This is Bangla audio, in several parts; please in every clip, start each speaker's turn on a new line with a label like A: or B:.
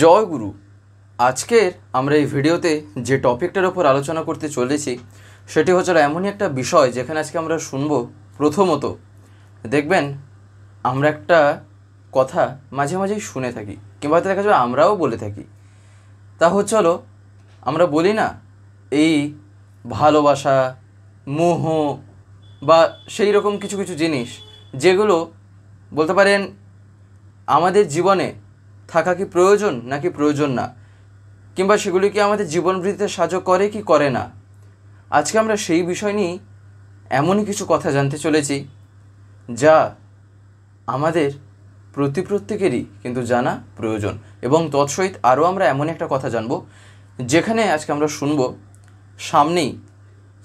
A: জয় গুরু। আজকের আমরা এই ভিডিওতে যে টপিকটার ওপর আলোচনা করতে চলেছি সেটি হচ্ছে এমনই একটা বিষয় যেখানে আজকে আমরা শুনব। প্রথমত দেখবেন আমরা একটা কথা মাঝে মাঝেই শুনে থাকি কিংবা হয়তো দেখা যাবে আমরাও বলে থাকি, তা হচ্ছে আমরা বলি না এই ভালোবাসা, মোহ বা সেই রকম কিছু কিছু জিনিস যেগুলো বলতে পারেন আমাদের জীবনে থাকা কি প্রয়োজন নাকি প্রয়োজন না, কিংবা সেগুলি কি আমাদের জীবন বৃদ্ধিতে সাহায্য করে কি করে না। আজকে আমরা সেই বিষয় নিয়ে এমনই কিছু কথা জানতে চলেছি যা আমাদের প্রত্যেকেরই কিন্তু জানা প্রয়োজন, এবং তৎসহিত আরও আমরা এমন একটা কথা জানব যেখানে আজকে আমরা শুনব সামনেই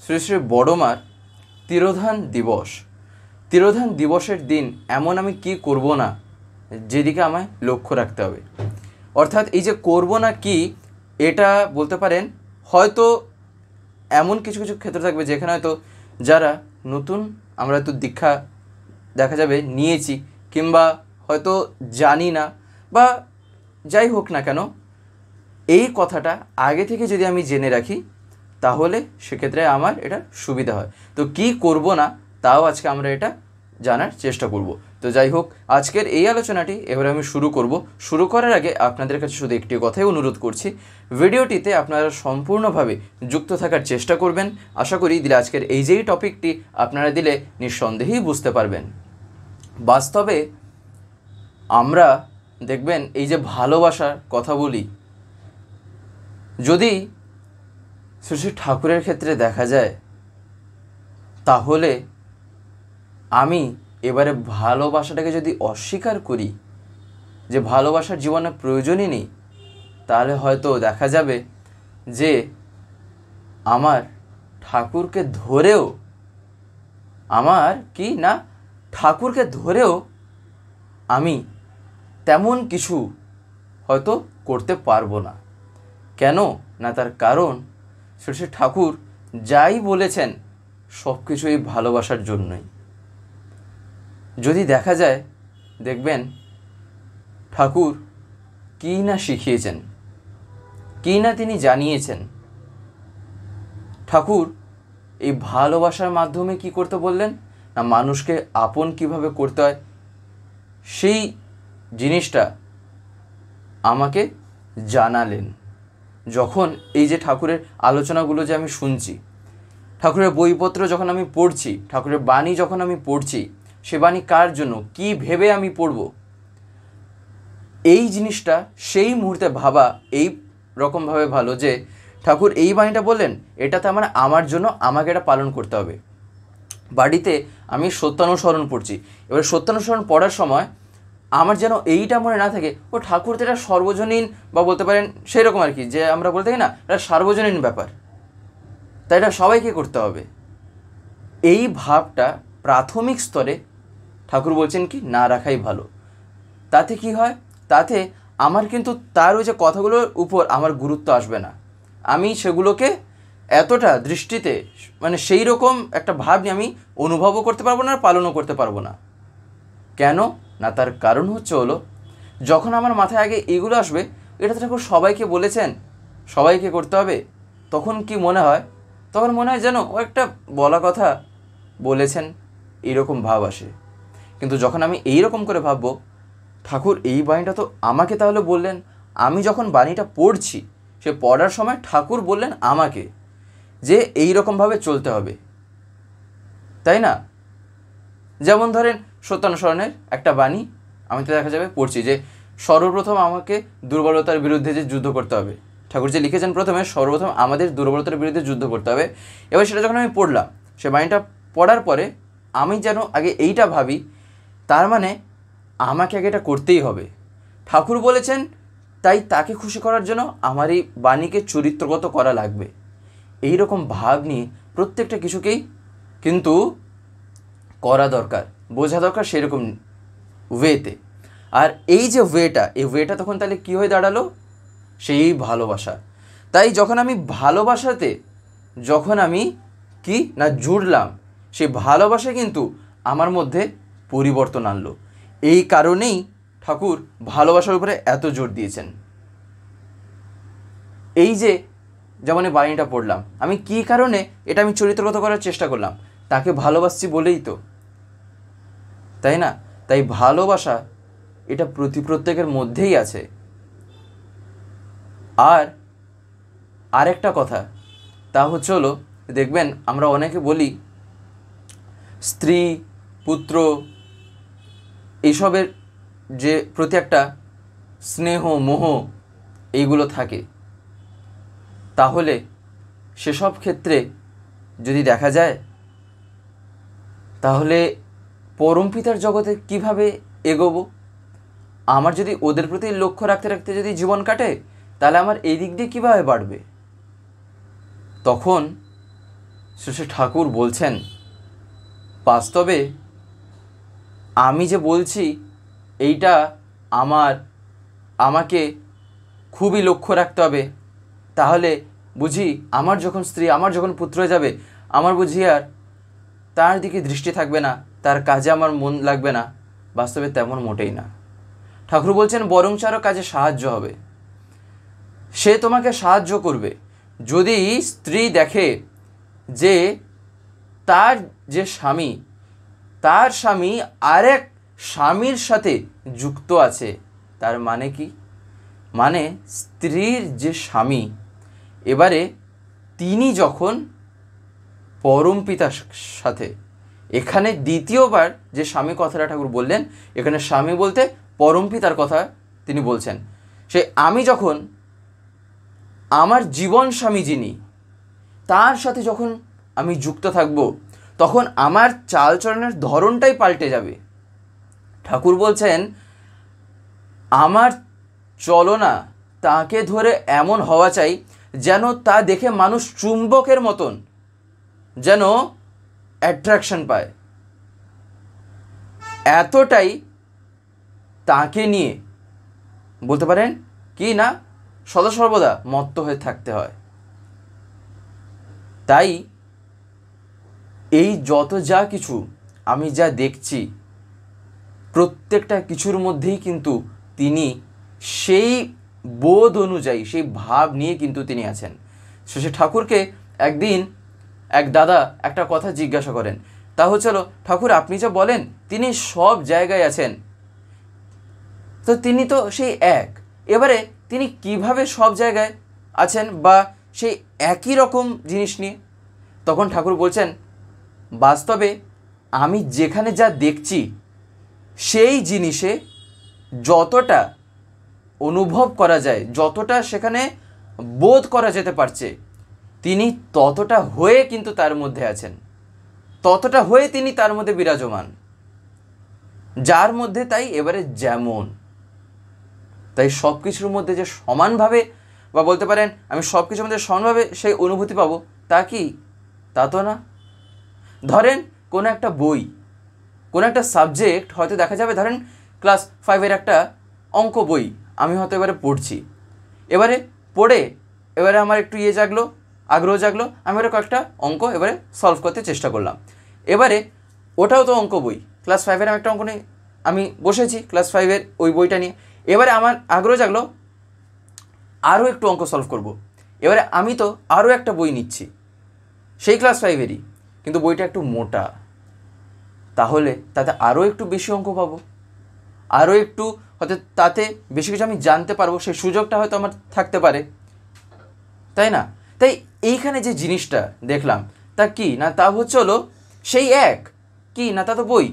A: শ্রী শ্রী বড়মার তিরোধান দিবস। তিরোধান দিবসের দিন এমন আমি কি করব না যেদিকে আমায় লক্ষ্য রাখতে হবে। অর্থাৎ এই যে করব না কি, এটা বলতে পারেন হয়তো এমন কিছু কিছু ক্ষেত্র থাকবে যেখানে হয়তো যারা নতুন আমরা হয়তো দীক্ষা দেখা যাবে নিয়েছি কিংবা হয়তো জানি না বা যাই হোক না কেন, এই কথাটা আগে থেকে যদি আমি জেনে রাখি তাহলে সেক্ষেত্রে আমার এটা সুবিধা হয়। তো কি করব না তাও আজকে আমরা এটা জানার চেষ্টা করব। তো যাই হোক, আজকের এই আলোচনাটি এবারে আমি শুরু করার আগে আপনাদের কাছে শুধু একটি কথাই অনুরোধ করছি, ভিডিওটিতে আপনারা সম্পূর্ণভাবে যুক্ত থাকার চেষ্টা করবেন। আশা করি দিলে আজকের এই যেই টপিকটি আপনারা দিলে নিঃসন্দেহেই বুঝতে পারবেন। বাস্তবে আমরা দেখবেন এই যে ভালোবাসার কথা বলি, যদি শ্রী শ্রী ঠাকুরের ক্ষেত্রে দেখা যায় তাহলে আমি এবারে ভালোবাসাটাকে যদি অস্বীকার করি যে ভালোবাসার জীবনে প্রয়োজনই নেই, তাহলে হয়তো দেখা যাবে যে আমার ঠাকুরকে ধরেও আমি তেমন কিছু হয়তো করতে পারবো না। কেন না, তার কারণ শ্রী শ্রী ঠাকুর যাই বলেছেন সব কিছুই ভালোবাসার জন্যই। যদি দেখা যায় দেখবেন ঠাকুর কী না শিখিয়েছেন, কী না তিনি জানিয়েছেন। ঠাকুর এই ভালোবাসার মাধ্যমে কি করতে বললেন না, মানুষকে আপন কিভাবে করতে হয় সেই জিনিসটা আমাকে জানালেন। যখন এই যে ঠাকুরের আলোচনাগুলো যে আমি শুনছি, ঠাকুরের বইপত্র যখন আমি পড়ছি, ঠাকুরের বাণী যখন আমি পড়ছি, সে বাণী কার জন্য, কি ভেবে আমি পড়ব, এই জিনিসটা সেই মুহূর্তে ভাবা এই রকমভাবে ভালো যে ঠাকুর এই বাণীটা বললেন, এটাতে আমার জন্য আমাকে এটা পালন করতে হবে। বাড়িতে আমি সত্যানুসরণ পড়ছি, এবার সত্যানুসরণ পড়ার সময় আমার যেন এইটা মনে না থাকে ও ঠাকুর তো এটা সর্বজনীন বা বলতে পারেন সেই রকম আর কি, যে আমরা বলতে থাকি না এটা সার্বজনীন ব্যাপার, তাই এটা সবাইকে করতে হবে। এই ভাবটা প্রাথমিক স্তরে ঠাকুর বলছেন কি না রাখাই ভালো। তাতে কি হয়, তাতে আমার কিন্তু তার ওই যে কথাগুলোর উপর আমার গুরুত্ব আসবে না, আমি সেগুলোকে এতটা দৃষ্টিতে সেই রকম একটা ভাব নিয়ে আমি অনুভবও করতে পারবো না আর পালনও করতে পারবো না। কেন না, তার কারণ হচ্ছে যখন আমার মাথায় আগে এগুলো আসবে, এটা তো ঠাকুর সবাইকে বলেছেন সবাইকে করতে হবে, তখন কি মনে হয়, তখন মনে হয় যেন ও একটা বলা কথা বলেছেন এইরকম ভাব আসে। কিন্তু যখন আমি এই রকম করে ভাববো ঠাকুর এই বাণীটা তো আমাকে তাহলে বললেন, আমি যখন বাণীটা পড়ছি সে পড়ার সময় ঠাকুর বললেন আমাকে যে এই রকমভাবে চলতে হবে, তাই না? যেমন ধরেন সত্যানুসরণের একটা বাণী আমি তো দেখা যাবে পড়ছি যে সর্বপ্রথম আমাকে দুর্বলতার বিরুদ্ধে যে যুদ্ধ করতে হবে, ঠাকুর যে লিখেছেন প্রথমে সর্বপ্রথম আমাদের দুর্বলতার বিরুদ্ধে যুদ্ধ করতে হবে। এবার সেটা যখন আমি পড়লাম, সে বাণীটা পড়ার পরে আমি যেন আগে এইটা ভাবি, তার মানে আমাকে আগে এটা করতেই হবে, ঠাকুর বলেছেন, তাই তাকে খুশি করার জন্য আমার এই বাণীকে চরিত্রগত করা লাগবে। এই রকম ভাব নিয়ে প্রত্যেকটা কিছুকেই কিন্তু করা দরকার, বোঝা দরকার সেরকম ওয়েতে। আর এই যে ওয়েটা তখন তাহলে কী হয়ে দাঁড়ালো, সেই ভালোবাসা। তাই যখন আমি ভালোবাসাতে কি না জুড়লাম, সেই ভালোবাসা কিন্তু আমার মধ্যে পরিবর্তন আনলো। এই কারণেই ঠাকুর ভালোবাসার উপরে এত জোর দিয়েছেন। এই যে যেমন এই বাণীটা পড়লাম, আমি কী কারণে এটা আমি চরিত্রগত করার চেষ্টা করলাম, তাকে ভালোবাসছি বলেই তো, তাই না? তাই ভালোবাসা এটা প্রত্যেকের মধ্যেই আছে। আর আরেকটা কথা, তা হচ্ছে হলো, দেখবেন আমরা অনেকে বলি স্ত্রী পুত্র এইসবের যে প্রতি একটা স্নেহ মোহ এইগুলো থাকে, তাহলে সেসব ক্ষেত্রে যদি দেখা যায়, তাহলে পরমপিতার জগতে কিভাবে এগোবো? আমার যদি ওদের প্রতি লক্ষ্য রাখতে রাখতে যদি জীবন কাটে, তাহলে আমার এই দিক দিয়ে কীভাবে বাড়বে? তখন শ্রী ঠাকুর বলছেন, বাস্তবে আমি যে বলছি এইটা আমাকে খুবই লক্ষ্য রাখতে হবে, তাহলে বুঝি আমার যখন স্ত্রী, আমার যখন পুত্র যাবে, আমার বুঝি আর তার দিকে দৃষ্টি থাকবে না, তার কাজে আমার মন লাগবে না। বাস্তবে তেমন মোটেই না। ঠাকুর বলছেন বরং আরও কাজে সাহায্য হবে। সে তোমাকে সাহায্য করবে যদি স্ত্রী দেখে যে তার যে স্বামী, তার স্বামী আরেক স্বামীর সাথে যুক্ত আছে। তার মানে কি? মানে স্ত্রীর যে স্বামী, এবারে তিনি যখন পরমপিতার সাথে, এখানে দ্বিতীয়বার যে স্বামী কথাটা ঠাকুর বললেন, এখানে স্বামী বলতে পরমপিতার কথা তিনি বলছেন। সে আমি যখন আমার জীবন স্বামী যিনি, তার সাথে যখন আমি যুক্ত থাকব, তখন আমার চালচলনের ধরনটাই পাল্টে যাবে। ঠাকুর বলছেন আমার চলনা তাকে ধরে এমন হওয়া চাই যেন তা দেখে মানুষ চুম্বকের মতন যেন অ্যাট্রাকশন পায়। এতটাই তাকে নিয়ে বলতে পারেন কি না, সদা সর্বদা মত্ত হয়ে থাকতে হয়। তাই এই যত যা কিছু আমি যা দেখছি, প্রত্যেকটা কিছুর মধ্যেই কিন্তু তিনি সেই বোধ অনুযায়ী, সেই ভাব নিয়ে কিন্তু তিনি আছেন। সে ঠাকুরকে একদিন এক দাদা একটা কথা জিজ্ঞাসা করেন, তা হচ্ছিল, ঠাকুর আপনি যা বলেন তিনি সব জায়গায় আছেন, তো তিনি তো সেই এক, এবারে তিনি কিভাবে সব জায়গায় আছেন বা সেই একই রকম জিনিস নিয়ে? তখন ঠাকুর বলছেন, বাস্তবে আমি যেখানে যা দেখছি সেই জিনিসে যতটা অনুভব করা যায়, যতটা সেখানে বোধ করা যেতে পারছে, তিনি ততটা হয়ে কিন্তু তার মধ্যে আছেন, ততটা হয়ে তিনি তার মধ্যে বিরাজমান, যার মধ্যে তাই এবারে যেমন। তাই সব কিছুর মধ্যে যে সমানভাবে, বা বলতে পারেন আমি সব কিছুর মধ্যে সমানভাবে সেই অনুভূতি পাবো, তা কি? তা তো না। ধরেন কোনো একটা বই, কোনো একটা সাবজেক্ট হয়তো দেখা যাবে, ধরেন ক্লাস 5-এর একটা অঙ্ক বই আমি হয়তো এবারে পড়ছি, এবারে পড়ে এবারে আমার একটু জাগলো, আগ্রহ জাগলো, আমি এবারে কয়েকটা অঙ্ক এবারে সলভ করতে চেষ্টা করলাম। এবারে ওটাও তো অঙ্ক বই, ক্লাস 5-এর আমি একটা অঙ্ক নিয়ে আমি বসেছি, ক্লাস 5-এর ওই বইটা নিয়ে, এবারে আমার আগ্রহ জাগলো আরও একটু অঙ্ক সলভ করব। এবারে আমি তো আরও একটা বই নিচ্ছি, সেই ক্লাস 5-এরই, কিন্তু বইটা একটু মোটা, তাহলে তাতে আরও একটু বেশি অঙ্ক পাবো, আরও একটু হয়তো তাতে বেশি কিছু আমি জানতে পারবো, সেই সুযোগটা হয়তো আমার থাকতে পারে, তাই না? তাই এইখানে যে জিনিসটা দেখলাম, তা কি না, তা হচ্ছে হলো সেই এক, কি না তা তো বই,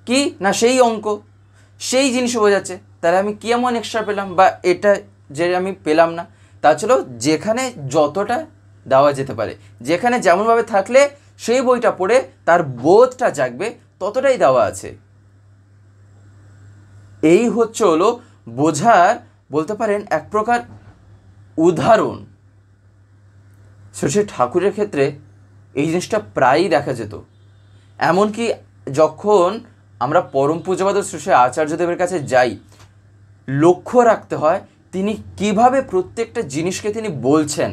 A: কি না সেই অঙ্ক, সেই জিনিসও বোঝাচ্ছে। তাহলে আমি কি এমন এক্সট্রা পেলাম, বা এটা যে আমি পেলাম না, তা ছিল যেখানে যতটা দেওয়া যেতে পারে, যেখানে যেমনভাবে থাকলে সেই বইটা পড়ে তার বোধটা জাগবে, ততটাই দেওয়া আছে। এই হচ্ছে হলো বোঝার, বলতে পারেন এক প্রকার উদাহরণ। শ্রী ঠাকুরের ক্ষেত্রে এই জিনিসটা প্রায়ই দেখা যেত। এমনকি যখন আমরা পরম পূজ্যপাদ শ্রী আচার্যদেবের কাছে যাই, লক্ষ্য রাখতে হয় তিনি কিভাবে প্রত্যেকটা জিনিসকে তিনি বলছেন,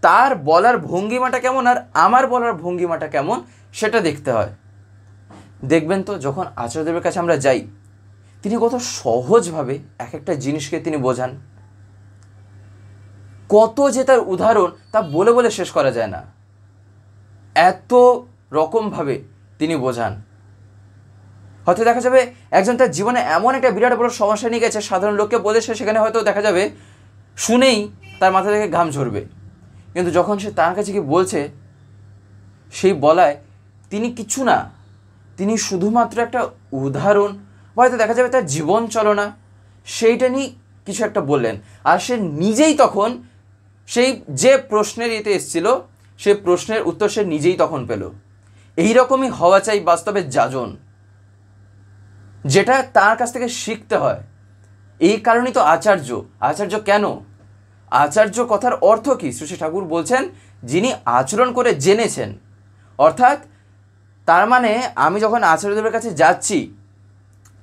A: তার বলার ভঙ্গিমাটা কেমন আর আমার বলার ভঙ্গিমাটা কেমন, সেটা দেখতে হয়। দেখবেন তো যখন আচার্যদেবের কাছে আমরা যাই, তিনি কত সহজভাবে এক একটা জিনিসকে তিনি বোঝান, কত যে তার উদাহরণ তা বলে বলে শেষ করা যায় না, এত রকমভাবে তিনি বোঝান। হয়তো দেখা যাবে একজন তার জীবনে এমন একটা বিরাট বড় সমস্যা নিয়ে গেছে, সাধারণ লোককে বলে সে সেখানে হয়তো দেখা যাবে শুনেই তার মাথা থেকে ঘাম ঝরবে, কিন্তু যখন সে তার কাছে কি বলছে, সেই বলায় তিনি কিছু না, তিনি শুধুমাত্র একটা উদাহরণ, হয়তো দেখা যাবে তার জীবন চলনা, সেইটা নিয়ে কিছু একটা বললেন, আর সে নিজেই তখন সেই যে প্রশ্নের ইতে এসেছিল সেই প্রশ্নের উত্তর সে নিজেই তখন পেল। এইরকমই হওয়া চাই বাস্তবে যাজন, যেটা তার কাছ থেকে শিখতে হয়। এই কারণেই তো আচার্য। আচার্য কেন? আচার্য কথার অর্থ কি? শ্রী শ্রী ঠাকুর বলছেন যিনি আচরণ করে জেনেছেন, অর্থাৎ তার মানে আমি যখন আচার্যদেবের কাছে যাচ্ছি,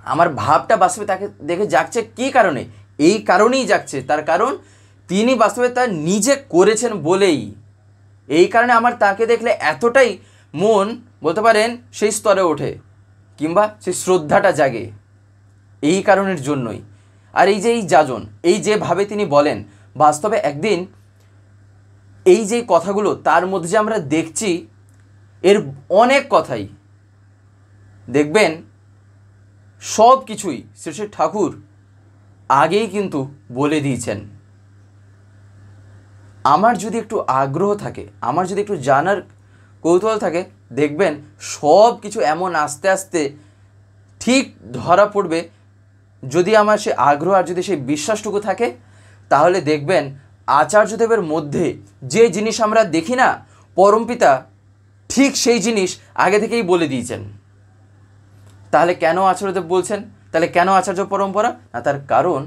A: আমার ভাবটা বাস্তবে তাকে দেখে যাচ্ছে কি কারণে? এই কারণেই যাচ্ছে, তার কারণ তিনি বাস্তবে তা নিজে করেছেন বলেই। এই কারণে আমার তাকে দেখলে এতটাই মন বলতে পারেন সেই স্তরে ওঠে, কিংবা সেই শ্রদ্ধাটা জাগে, এই কারণের জন্যই। আর এই যে এই যাজন, এই যেভাবে তিনি বলেন, বাস্তবে একদিন এই যে কথাগুলো তার মধ্যে যে আমরা দেখছি, এর অনেক কথাই দেখবেন সব কিছুই শ্রী শ্রী ঠাকুর আগেই কিন্তু বলে দিয়েছেন। আমার যদি একটু আগ্রহ থাকে, আমার যদি একটু জানার কৌতূহল থাকে, দেখবেন সব কিছু এমন আস্তে আস্তে ঠিক ধরা পড়বে। যদি আমার সে আগ্রহ আর যদি সেই বিশ্বাসটুকু থাকে, তাহলে দেখবেন আচার্যদেবের মধ্যে যে জিনিস আমরা দেখি না, পরমপিতা ঠিক সেই জিনিস আগে থেকেই বলে দিয়েছেন। তাহলে কেন আচার্যদেব বলছেন? তাহলে কেন আচার্য পরম্পরা? না, তার কারণ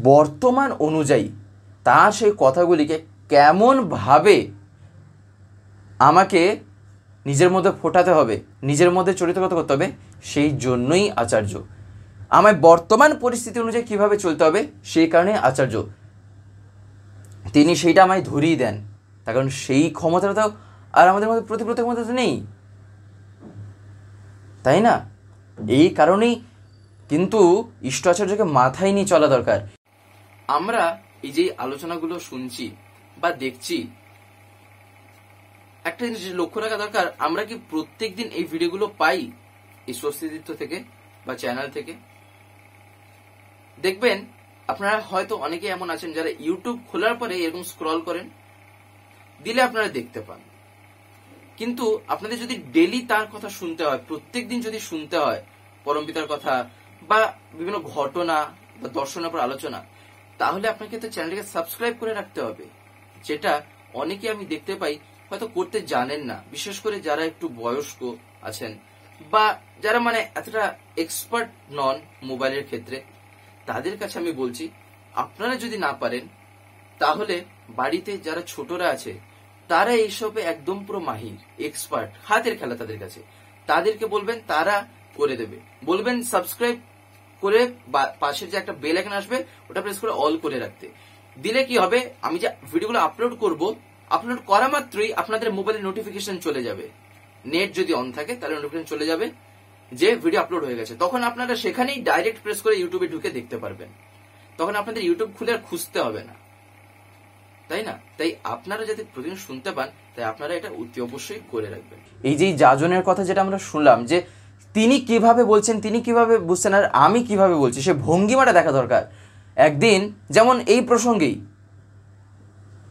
A: বর্তমান অনুযায়ী তার সেই কথাগুলিকে কেমনভাবে আমাকে নিজের মধ্যে ফোটাতে হবে, নিজের মধ্যে চরিত্রগত করতে হবে, সেই জন্যই আচার্য। আমায় বর্তমান পরিস্থিতি অনুযায়ী কীভাবে চলতে হবে, সেই কারণে আচার্য। তিনি সেইটা আমায় ধরিয়ে দেন, তার কারণ সেই ক্ষমতাটা তো আর আমাদের মধ্যে প্রতিপ্রতির মধ্যে তো নেই, তাই না? এই কারণেই কিন্তু ইষ্ট আচার্যকে মাথায় নিয়ে চলা দরকার। আমরা এই যে আলোচনাগুলো শুনছি বা দেখছি, একটা জিনিস লক্ষ্য রাখা দরকার, আমরা কি প্রত্যেক দিন এই ভিডিওগুলো পাই এই স্বস্তিতীর্থ থেকে বা চ্যানেল থেকে? দেখবেন আপনারা হয়তো অনেকে এমন আছেন যারা ইউটিউব খোলার পরে এরকম স্ক্রল করেন, দিলে আপনারা দেখতে পান। কিন্তু আপনাদের যদি ডেলি তার কথা শুনতে হয়, প্রত্যেক দিন যদি শুনতে হয় পরমপিতার কথা বা বিভিন্ন ঘটনা বা দর্শনের উপর আলোচনা, তাহলে আপনাকে তো চ্যানেলটিকে সাবস্ক্রাইব করে রাখতে হবে, যেটা অনেকে আমি দেখতে পাই হয়তো করতে জানেন না। বিশেষ করে যারা একটু বয়স্ক আছেন বা যারা মানে এতটা এক্সপার্ট নন মোবাইলের ক্ষেত্রে, তাদের কাছে আমি বলছি, আপনারা যদি না পারেন তাহলে বাড়িতে যারা ছোটরা আছে তারা এইসবে একদম পুরো মাহির, এক্সপার্ট, হাতের খেলা তাদের কাছে, তাদেরকে বলবেন, তারা করে দেবে। বলবেন সাবস্ক্রাইব করে পাশের যে একটা বেল আইকন আসবে ওটা প্রেস করে অল করে রাখতে। দিলে কি হবে, আমি যে ভিডিওগুলো আপলোড করব, আপলোড করা মাত্রই আপনাদের মোবাইলে নোটিফিকেশন চলে যাবে। নেট যদি অন থাকে তাহলে নোটিফিকেশন চলে যাবে যে ভিডিও আপলোড হয়ে গেছে। তখন আপনারা সেখানেই ডাইরেক্ট প্রেস করে ইউটিউবে ঢুকে দেখতে পারবেন। তখন আপনাদের ইউটিউব খুলে আর খুঁজতে হবে না, তাই না? তাই আপনারা যাতে প্রতিদিন শুনতে পান, তাই আপনারা এটা অতি অবশ্যই করে রাখবেন। এই যে যাজনের কথা যেটা আমরা শুনলাম, যে তিনি কিভাবে বলছেন, তিনি কিভাবে বুঝছেন, আর আমি কিভাবে বলছি, সে ভঙ্গিমাটা দেখা দরকার। একদিন যেমন এই প্রসঙ্গেই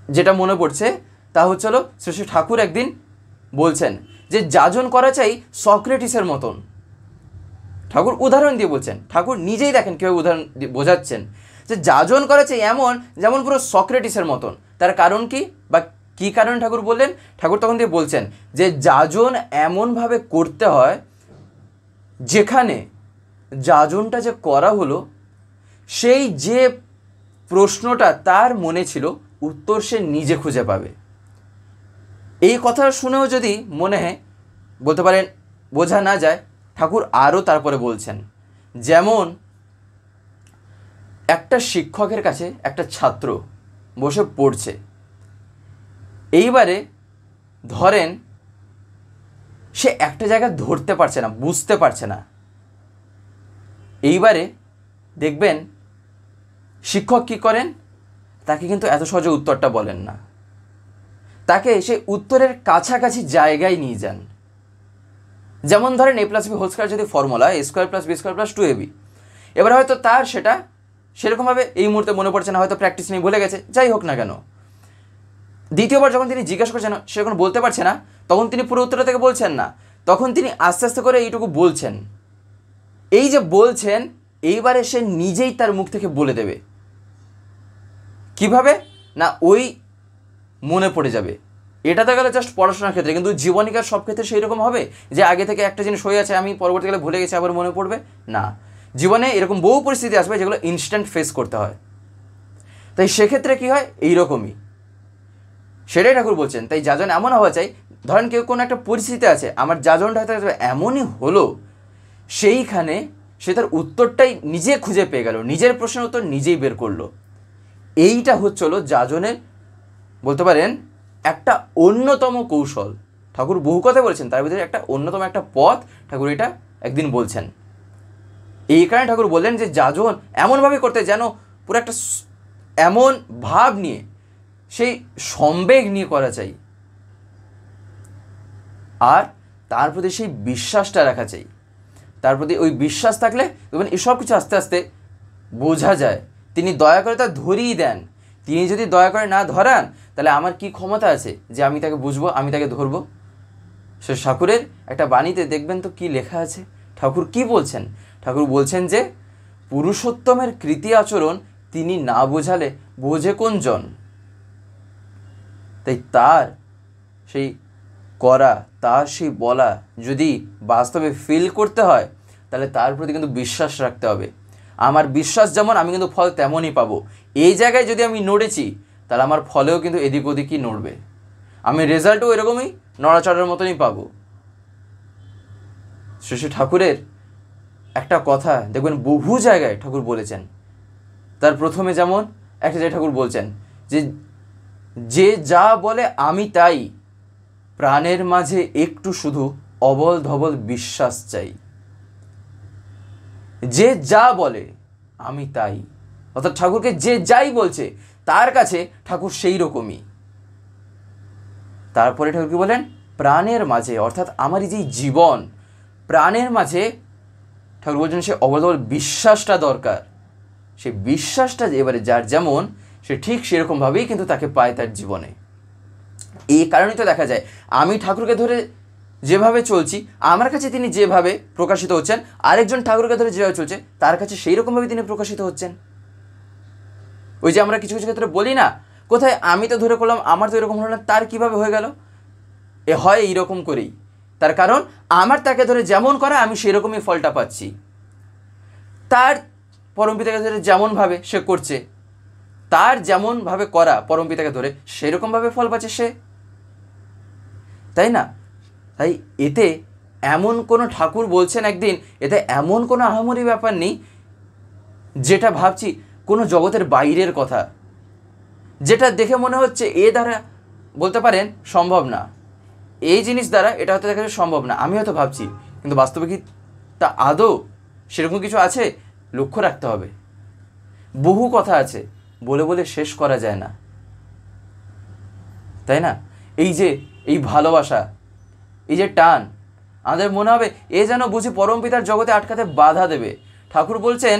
A: যেটা মনে পড়ছে তা হচ্ছিল, শ্রী শ্রী ঠাকুর একদিন বলছেন যে যাজন করা চাই সক্রেটিসের মতন। ঠাকুর উদাহরণ দিয়ে বলছেন, ঠাকুর নিজেই দেখেন কীভাবে উদাহরণ বোঝাচ্ছেন, যে যাজন করা চাই এমন যেমন পুরো সক্রেটিসের মতন। তার কারণ কি বা কী কারণ ঠাকুর বললেন? ঠাকুর তখন দিয়ে বলছেন যে যাজন এমনভাবে করতে হয় যেখানে যাজনটা যে করা হলো, সেই যে প্রশ্নটা তার মনে ছিল উত্তর সে নিজে খুঁজে পাবে। এই কথা শুনেও যদি মনে হয় বলতে পারেন বোঝা না যায়, ঠাকুর আরও তারপরে বলছেন, যেমন একটা শিক্ষকের কাছে একটা ছাত্র বসে পড়ছে, এইবারে ধরেন সে একটা জায়গা ধরতে পারছে না, বুঝতে পারছে না। এইবারে দেখবেন শিক্ষক কি করেন, তাকে কিন্তু এত সহজে উত্তরটা বলেন না, তাকে সেই উত্তরের কাছাকাছি জায়গায় নিয়ে যান। যেমন ধরেন a+b² যদি ফর্মুলা a²+b²+2ab, এবার হয়তো তার সেটা সেরকমভাবে এই মুহূর্তে মনে পড়ছে না, হয়তো প্র্যাকটিস নিয়ে ভুলে গেছে, যাই হোক না কেন, দ্বিতীয়বার যখন তিনি জিজ্ঞাসা করছেন সে যখন বলতে পারছে না, তখন তিনি পুরো উত্তরটা থেকে বলছেন না, তখন তিনি আস্তে আস্তে করে এইটুকু বলছেন। এই যে বলছেন, এইবারে সে নিজেই তার মুখ থেকে বলে দেবে। কিভাবে না, ওই মনে পড়ে যাবে। এটা তো গেলে জাস্ট পড়াশোনার ক্ষেত্রে, কিন্তু জীবনিকার সব ক্ষেত্রে সেই রকম হবে যে আগে থেকে একটা জিনিস হয়ে আছে, আমি পরবর্তীকালে ভুলে গেছি, আবার মনে পড়বে না। জীবনে এরকম বহু পরিস্থিতি আসবে যেগুলো ইনস্ট্যান্ট ফেস করতে হয়। তাই সেক্ষেত্রে কি হয়, এইরকমই সেটাই ঠাকুর বলছেন। তাই যাজন এমন হওয়া চাই, ধরেন কেউ কোনো একটা পরিস্থিতি আছে, আমার যাজনটা হয়তো এমনই হলো, সেইখানে সে তার উত্তরটাই নিজে খুঁজে পেয়ে গেল, নিজের প্রশ্নের উত্তর নিজেই বের করলো। এইটা হচ্ছিল যাজনের বলতে পারেন একটা অন্যতম কৌশল। ঠাকুর বহু কথা বলেছেন, তার ভিতরে একটা অন্যতম একটা পথ ঠাকুর এটা একদিন বলছেন। এই কারণে ঠাকুর বললেন যে যাজন এমনভাবে করতে যেন পুরো একটা এমন ভাব নিয়ে, সেই সম্বেগ নিয়ে করা চাই, আর তার প্রতি সেই বিশ্বাসটা রাখা চাই। তার প্রতি ওই বিশ্বাস থাকলে দেখবেন এসব কিছু আস্তে আস্তে বোঝা যায়। তিনি দয়া করে তা ধরিয়ে দেন। তিনি যদি দয়া করে না ধরান, তাহলে আমার কি ক্ষমতা আছে যে আমি তাকে বুঝবো, আমি তাকে ধরবো? সে ঠাকুরের একটা বাণীতে দেখবেন তো কি লেখা আছে, ঠাকুর কি বলছেন? ঠাকুর বলছেন যে পুরুষোত্তমের কৃতি আচরণ তিনি না বোঝালে বোঝে কোন জন। তাই তার সেই করা, তার সেই বলা যদি বাস্তবে ফিল করতে হয়, তাহলে তার প্রতি কিন্তু বিশ্বাস রাখতে হবে। আমার বিশ্বাস যেমন, আমি কিন্তু ফল তেমনই পাবো। এই জায়গায় যদি আমি নড়েছি, তাহলে আমার ফলেও কিন্তু এদিক ওদিকই নড়বে, আমি রেজাল্টও এরকমই নড়াচড়ার মতনই পাবো। শ্রী ঠাকুরের একটা কথা দেখবেন বহু জায়গায় ঠাকুর বলেছেন। তার প্রথমে যেমন একটা জায়গায় ঠাকুর বলছেন যে যে যা বলে আমি তাই, প্রাণের মাঝে একটু শুধু অবল ধবল বিশ্বাস চাই। যে যা বলে আমি তাই, অর্থাৎ ঠাকুরকে যে যাই বলছে তার কাছে ঠাকুর সেই রকমই। তারপরে ঠাকুর কি বলেন, প্রাণের মাঝে, অর্থাৎ আমার এই যে জীবন, প্রাণের মাঝে ঠাকুর বলছেন সে অবল ধবল বিশ্বাসটা দরকার। সেই বিশ্বাসটা এবারে যার যেমন, সে ঠিক সেরকমভাবেই কিন্তু তাকে পায় তার জীবনে। এই কারণেই তো দেখা যায় আমি ঠাকুরকে ধরে যেভাবে চলছি, আমার কাছে তিনি যেভাবে প্রকাশিত হচ্ছেন, আরেকজন ঠাকুরকে ধরে যেভাবে চলছে তার কাছে সেই রকমভাবে তিনি প্রকাশিত হচ্ছেন। ওই যে আমরা কিছু কিছু ক্ষেত্রে বলি না, কোথায় আমি তো ধরে করলাম, আমার তো এরকম হলো না, তার কিভাবে হয়ে গেল? এ হয় এইরকম করেই। তার কারণ আমার তাকে ধরে যেমন করা, আমি সেরকমই ফলটা পাচ্ছি। তার পরমপিতাকে ধরে যেমনভাবে সে করছে, তার যেমনভাবে করা পরমপিতাকে ধরে সেরকমভাবে ফল পাচ্ছে সে, তাই না? তাই এতে এমন কোনো ঠাকুর বলছেন একদিন, এতে এমন কোনো আহামরি ব্যাপার নেই যেটা ভাবছি কোনো জগতের বাইরের কথা, যেটা দেখে মনে হচ্ছে এ দ্বারা বলতে পারেন সম্ভব না, এই জিনিস দ্বারা এটা হয়তো দেখা সম্ভব না, আমি হয়তো ভাবছি, কিন্তু বাস্তবে কি তা আদৌ সেরকম কিছু আছে? লক্ষ্য রাখতে হবে। বহু কথা আছে, বলে বলে শেষ করা যায় না, তাই না? এই যে এই ভালোবাসা, এই যে টান, আমাদের মনে হবে এ যেন বুঝি পরমপিতার জগতে আটকাতে বাধা দেবে। ঠাকুর বলছেন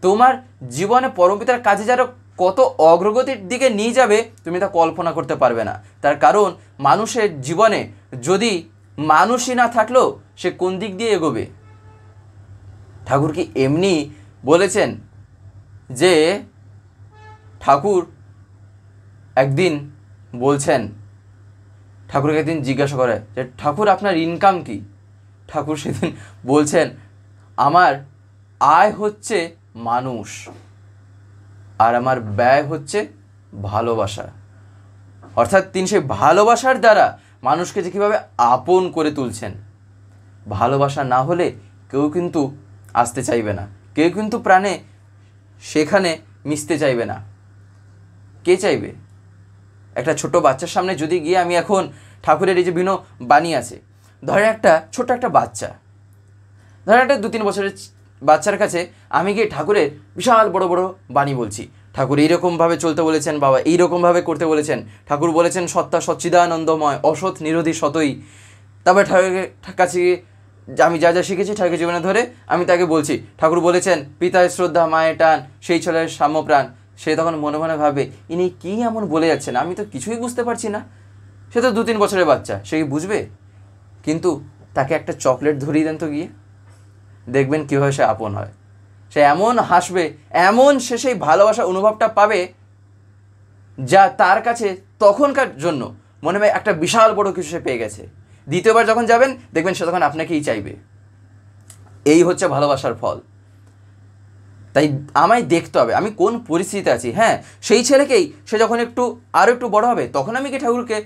A: তোমার জীবনে পরমপিতার কাজে যারা কত অগ্রগতির দিকে নিয়ে যাবে, তুমি তা কল্পনা করতে পারবে না। তার কারণ মানুষের জীবনে যদি মানুষই না থাকলেও সে কোন দিক দিয়ে এগোবে? ঠাকুর কি এমনি বলেছেন যে ঠাকুর একদিন বলছেন, ঠাকুরকে একদিন জিজ্ঞাসা করে যে ঠাকুর আপনার ইনকাম কি? ঠাকুর সেদিন বলছেন আমার আয় হচ্ছে মানুষ, আর আমার ব্যয় হচ্ছে ভালোবাসা। অর্থাৎ তিনি সেই ভালোবাসার দ্বারা মানুষকে যে কীভাবে আপন করে তুলছেন। ভালোবাসা না হলে কেউ কিন্তু আসতে চাইবে না, কেউ কিন্তু প্রাণে সেখানে মিশতে চাইবে না। কে চাইবে? একটা ছোট বাচ্চার সামনে যদি গিয়ে আমি এখন ঠাকুরের এই যে বিভিন্ন বাণী আছে, ধরেন একটা ছোট্ট একটা বাচ্চা, ধরেন একটা 2-3 বছরের বাচ্চার কাছে আমি গিয়ে ঠাকুরের বিশাল বড় বড় বাণী বলছি, ঠাকুর এইরকমভাবে চলতে বলেছেন, বাবা এইরকমভাবে করতে বলেছেন, ঠাকুর বলেছেন সত্তা সচ্চিদানন্দময়, অসৎ নিরোধী সতই। তারপরে ঠাকুরের কাছে আমি যা যা শিখেছি ঠাকুরের জীবনে ধরে আমি তাকে বলছি, ঠাকুর বলেছেন পিতায় শ্রদ্ধা মায়ের টান, সেই ছেলের সাম্যপ্রাণ। সে তখন মনে মনে ভাবে ইনি কী এমন বলে যাচ্ছেন, আমি তো কিছুই বুঝতে পারছি না। সে তো 2-3 বছরের বাচ্চা, সে কি বুঝবে? কিন্তু তাকে একটা চকলেট ধরিয়ে দেন তো গিয়ে, দেখবেন কীভাবে সে আপন হয়। সে এমন হাসবে, এমন সে সেই ভালোবাসার অনুভবটা পাবে যা তার কাছে তখনকার জন্য মনে হয় একটা বিশাল বড় কিছু সে পেয়ে গেছে। দ্বিতীয়বার যখন যাবেন দেখবেন সে তখন আপনাকেই চাইবে। এই হচ্ছে ভালোবাসার ফল। তাই আমায় দেখতে হবে আমি কোন পরিস্থিতিতে আছি। হ্যাঁ, সেই ছেলেকেই সে যখন আরও একটু বড় হবে তখন আমি কি ঠাকুরকে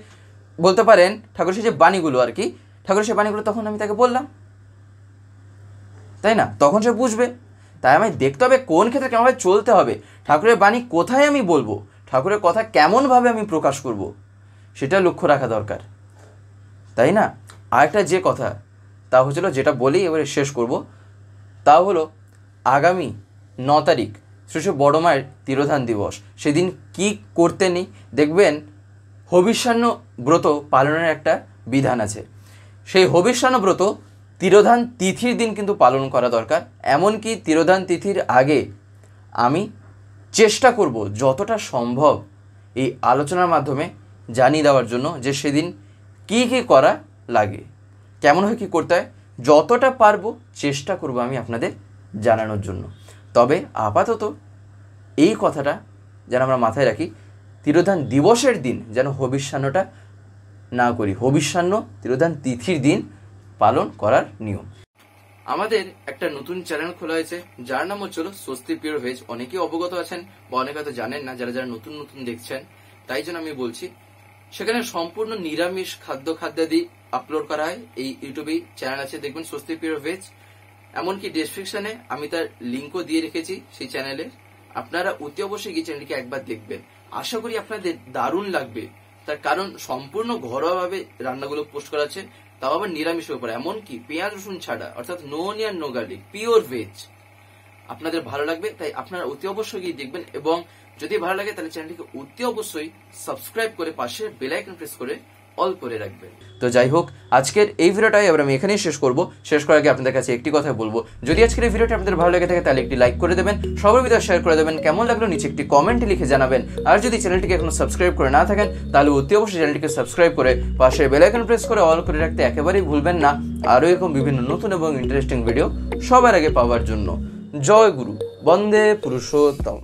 A: বলতে পারেন, ঠাকুর সে যে বাণীগুলো আর কি, ঠাকুরের সে বাণীগুলো তখন আমি তাকে বললাম, তাই না? তখন সে বুঝবে। তাই আমায় দেখতে হবে কোন ক্ষেত্রে কেমনভাবে চলতে হবে, ঠাকুরের বাণী কোথায় আমি বলবো, ঠাকুরের কথা কেমনভাবে আমি প্রকাশ করব, সেটা লক্ষ্য রাখা দরকার, তাই না? আরেকটা যে কথা তা হচ্ছিল, যেটা বলেই এবারে শেষ করব, তা হলো আগামী 9 তারিখ শ্রী শ্রী বড় মায়ের তিরোধান দিবস। সেদিন কি করতে নেই, দেখবেন হবিষ্যান্ন ব্রত পালনের একটা বিধান আছে। সেই হবিষ্যান্ন ব্রত তিরোধান তিথির দিন কিন্তু পালন করা দরকার। এমনকি তিরোধান তিথির আগে আমি চেষ্টা করব যতটা সম্ভব এই আলোচনার মাধ্যমে জানিয়ে দেওয়ার জন্য যে সেদিন কী কী করা লাগে, কেমনভাবে কী করতে হয়, যতটা পারবো চেষ্টা করব আমি আপনাদের জানানোর জন্য। তবে আপাতত এই কথাটা যেন আমরা মাথায় রাখি, তিরোধান দিবসের দিন যেন হবিষ্যান্নটা না করি, হবিষ্যান্ন তিরোধান তিথির দিন পালন করার নিয়ম। আমাদের একটা নতুন চ্যানেল খোলা হয়েছে যার নাম হচ্ছিল স্বস্তি পিওর ভেজ। অনেকেই অবগত আছেন বা অনেকে হয়তো জানেন না, যারা যারা নতুন নতুন দেখছেন তাই জন্য আমি বলছি। সেখানে সম্পূর্ণ নিরামিষ খাদ্যাদি আপলোড করা হয়। এই ইউটিউবে চ্যানেল আছে, দেখবেন স্বস্তি পিওর ভেজ। এমনকি ডেসক্রিপশনে আমি তার লিঙ্কও দিয়ে রেখেছি সেই চ্যানেলে, আপনারা অতি অবশ্যই এই চ্যানেলটিকে একবার দেখবেন। আশা করি আপনাদের দারুণ লাগবে, তার কারণ সম্পূর্ণ ঘরোয়াভাবে রান্নাগুলো পোস্ট করা আছে, তাও আবার নিরামিষের উপর, এমনকি পেঁয়াজ রসুন ছাড়া, অর্থাৎ no onion no garlic, pure veg. আপনাদের ভালো লাগবে, তাই আপনারা অতি অবশ্যই গিয়ে দেখবেন। এবং যদি ভালো লাগে তাহলে চ্যানেলটিকে অতি অবশ্যই সাবস্ক্রাইব করে পাশে বেল আইকন প্রেস করে অল করে রাখবেন। তো যাই হোক, আজকের এই ভিডিওটাই এবার আমি এখানেই শেষ করব। শেষ করার আগে আপনাদের কাছে একটি কথা বলবো, যদি আজকের এই ভিডিওটা আপনাদের ভালো লেগে থাকে তাহলে একটি লাইক করে দেবেন, সবার ভিতরে শেয়ার করে দেবেন, কেমন লাগলো নিচে একটি কমেন্ট লিখে জানাবেন। আর যদি চ্যানেলটিকে এখনো সাবস্ক্রাইব করে না থাকেন তাহলে অতি অবশ্যই চ্যানেলটিকে সাবস্ক্রাইব করে পাশে বেল আইকন প্রেস করে অল করে রাখতে একেবারেই ভুলবেন না, আরও এরকম বিভিন্ন নতুন এবং ইন্টারেস্টিং ভিডিও সবার আগে পাওয়ার জন্য। জয় গুরু, বন্দে পুরুষোত্তম।